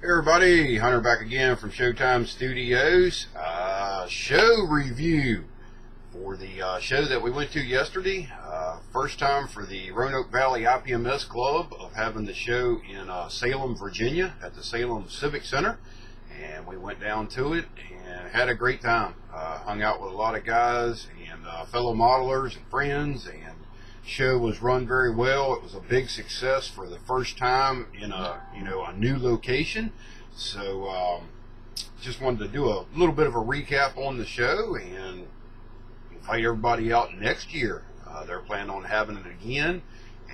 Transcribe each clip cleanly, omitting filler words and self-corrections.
Hey everybody, Hunter back again from Showtime Studios. Show review for the show that we went to yesterday. First time for the Roanoke Valley IPMS Club of having the show in Salem, Virginia at the Salem Civic Center. And we went down to it and had a great time. Hung out with a lot of guys and fellow modelers and friends, and show was run very well. It was a big success for the first time in a new location. So just wanted to do a little bit of a recap on the show and invite everybody out next year. They're planning on having it again,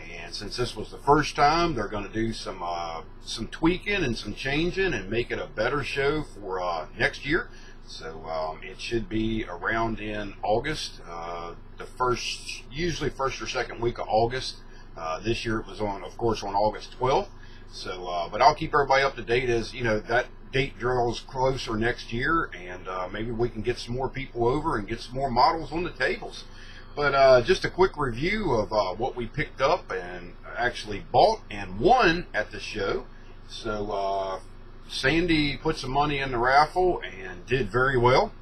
and since this was the first time, they're going to do some tweaking and some changing and make it a better show for next year. So it should be around in August, usually first or second week of August. This year it was of course on August 12th. So, but I'll keep everybody up to date as that date draws closer next year, and maybe we can get some more people over and get some more models on the tables. But just a quick review of what we picked up and actually bought and won at the show. So Sandy put some money in the raffle and did very well.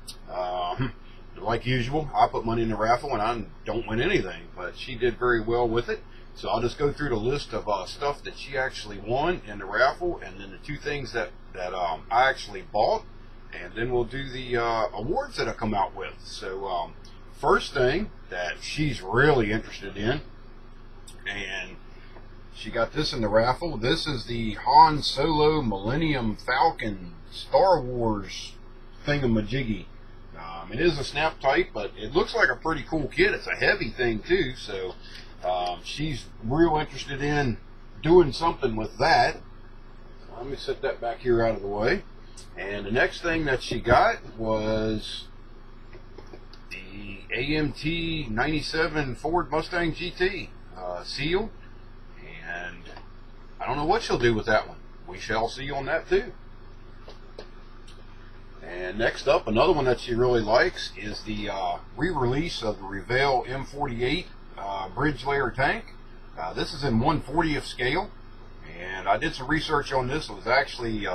Like usual, I put money in the raffle and I don't win anything, but she did very well with it. So I'll just go through the list of stuff that she actually won in the raffle, and then the two things that I actually bought, and then we'll do the awards that I come out with. So first thing that she's really interested in, and she got this in the raffle. This is the Han Solo Millennium Falcon Star Wars thingamajiggy. It is a snap type, but it looks like a pretty cool kit. It's a heavy thing too, so she's real interested in doing something with that. Let me set that back here out of the way. And the next thing that she got was the AMT 97 Ford Mustang GT seal. And I don't know what she'll do with that one. We shall see on that too. And next up, another one that she really likes is the re-release of the Revell M48 bridge layer tank. This is in 1/40th scale, and I did some research on this. It was actually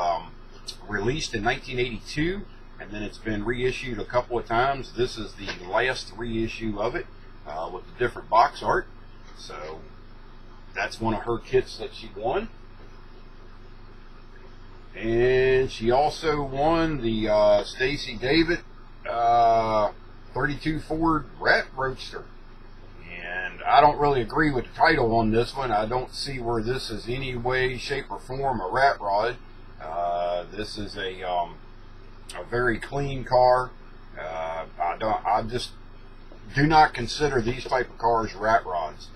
released in 1982, and then it's been reissued a couple of times. This is the last reissue of it with the different box art. So that's one of her kits that she won. And she also won the Stacy David 32 Ford Rat Roadster. And I don't really agree with the title on this one. I don't see where this is any way, shape, or form a rat rod. This is a very clean car. I just do not consider these type of cars rat rods.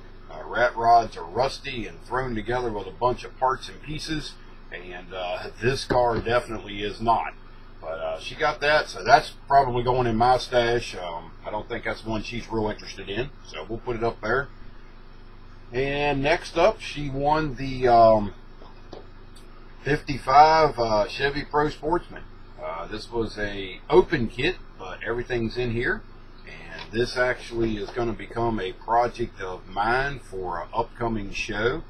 Rat rods are rusty and thrown together with a bunch of parts and pieces, and this car definitely is not. But she got that, so that's probably going in my stash. I don't think that's one she's real interested in, so we'll put it up there. And next up, she won the 55 Chevy Pro Sportsman. This was a open kit, but everything's in here. And this actually is going to become a project of mine for an upcoming show,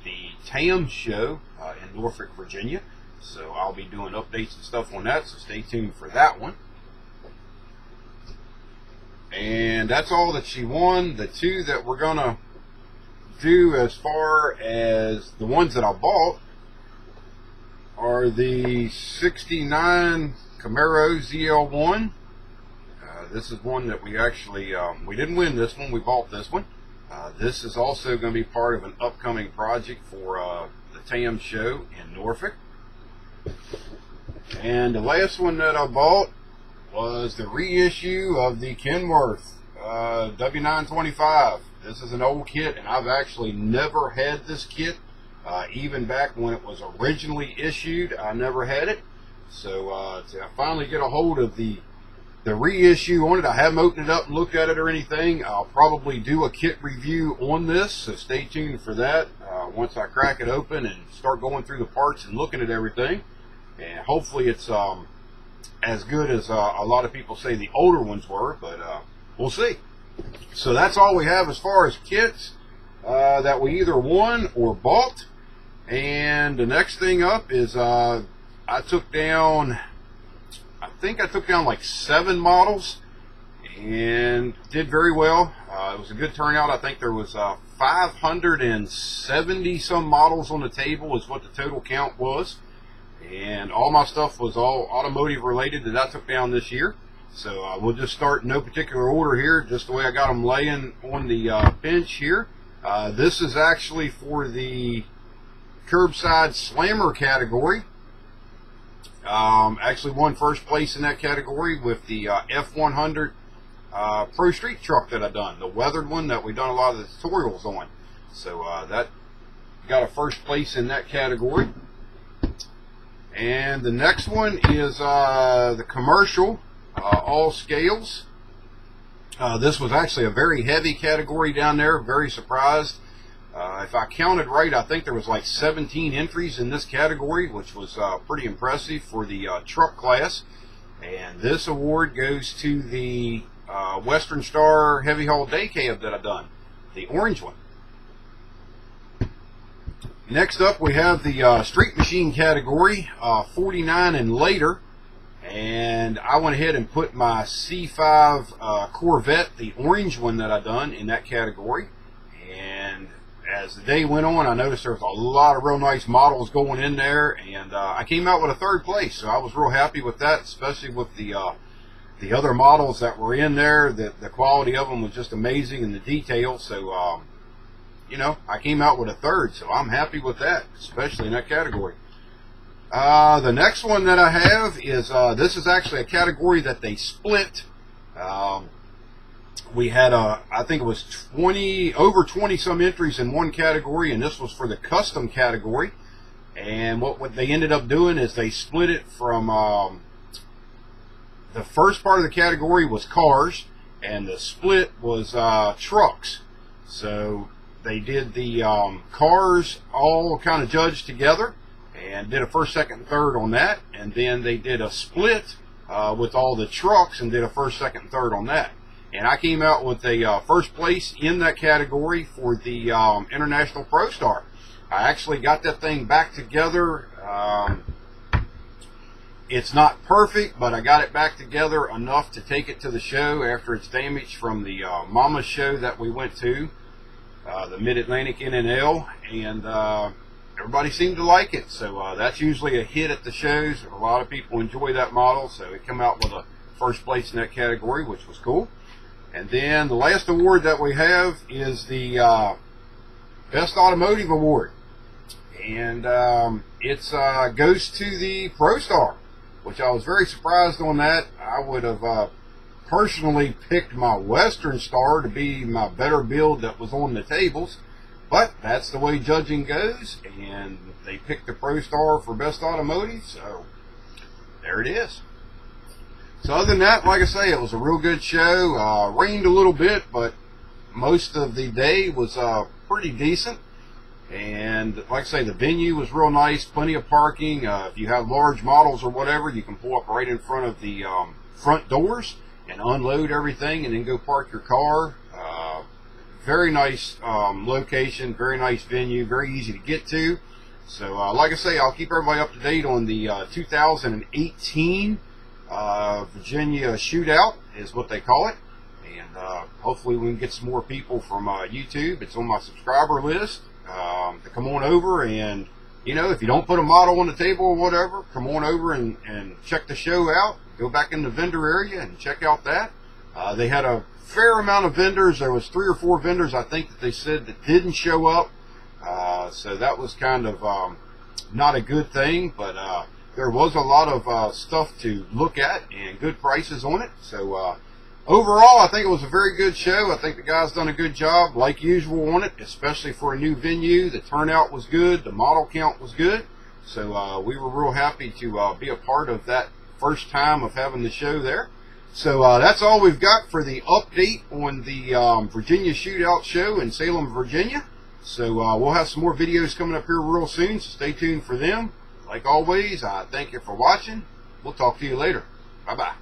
the TAM show in Norfolk, Virginia. So I'll be doing updates and stuff on that, so stay tuned for that one. And that's all that she won. The two that we're going to do as far as the ones that I bought are the 69 Camaro ZL1. This is one that we actually, we didn't win this one, we bought this one. This is also going to be part of an upcoming project for the TAM show in Norfolk. And the last one that I bought was the reissue of the Kenworth W925. This is an old kit, and I've actually never had this kit. Even back when it was originally issued, I never had it. So to finally get a hold of the reissue on it, I haven't opened it up and looked at it or anything. I'll probably do a kit review on this, so stay tuned for that once I crack it open and start going through the parts and looking at everything. And hopefully it's as good as a lot of people say the older ones were, but we'll see. So that's all we have as far as kits that we either won or bought. And the next thing up is I think I took down like 7 models and did very well. It was a good turnout. I think there was 570 some models on the table is what the total count was, and all my stuff was all automotive related that I took down this year. So we'll just start in no particular order here, just the way I got them laying on the bench here. This is actually for the curbside slammer category. Actually won first place in that category with the F100 Pro Street truck that I done, the weathered one that we've done a lot of the tutorials on. So that got a first place in that category. And the next one is the commercial all scales. This was actually a very heavy category down there. Very surprised. If I counted right, I think there was like 17 entries in this category, which was pretty impressive for the truck class. And this award goes to the Western Star Heavy Haul Day Cab that I've done, the orange one. Next up, we have the Street Machine category, 49 and later. And I went ahead and put my C5 Corvette, the orange one that I done, in that category. And as the day went on, I noticed there was a lot of real nice models going in there, and I came out with a 3rd place, so I was real happy with that, especially with the other models that were in there. The quality of them was just amazing, and the detail. So you know, I came out with a 3rd, so I'm happy with that, especially in that category. The next one that I have is this is actually a category that they split. We had I think it was over 20 some entries in one category, and this was for the custom category. And what they ended up doing is they split it from the first part of the category was cars, and the split was trucks. So they did the cars all kind of judged together and did a 1st, 2nd, and 3rd on that, and then they did a split with all the trucks and did a 1st, 2nd, and 3rd on that. And I came out with a 1st place in that category for the International Pro Star. I actually got that thing back together. It's not perfect, but I got it back together enough to take it to the show after it's damaged from the Mama show that we went to, the Mid-Atlantic NNL, and everybody seemed to like it. So that's usually a hit at the shows. A lot of people enjoy that model, so it came out with a 1st place in that category, which was cool. And then the last award that we have is the Best Automotive Award. And it goes to the Pro Star, which I was very surprised on that. I would have personally picked my Western Star to be my better build that was on the tables. But that's the way judging goes, and they picked the Pro Star for Best Automotive, so there it is. So other than that, like I say, it was a real good show. Rained a little bit, but most of the day was pretty decent. And like I say, the venue was real nice, plenty of parking. If you have large models or whatever, you can pull up right in front of the front doors and unload everything and then go park your car. Very nice location, very nice venue, very easy to get to. So like I say, I'll keep everybody up to date on the 2018 Virginia Shootout is what they call it. And hopefully we can get some more people from YouTube. It's on my subscriber list to come on over, and you know, if you don't put a model on the table or whatever, come on over and check the show out. Go back in the vendor area and check out that. They had a fair amount of vendors. There was 3 or 4 vendors, I think, that they said that didn't show up. So that was kind of not a good thing, but there was a lot of stuff to look at and good prices on it. So overall, I think it was a very good show. I think the guys done a good job, like usual, on it, especially for a new venue. The turnout was good. The model count was good. So we were real happy to be a part of that first time of having the show there. So that's all we've got for the update on the Virginia Shootout show in Salem, Virginia. So we'll have some more videos coming up here real soon, so stay tuned for them. Like always, I thank you for watching. We'll talk to you later. Bye-bye.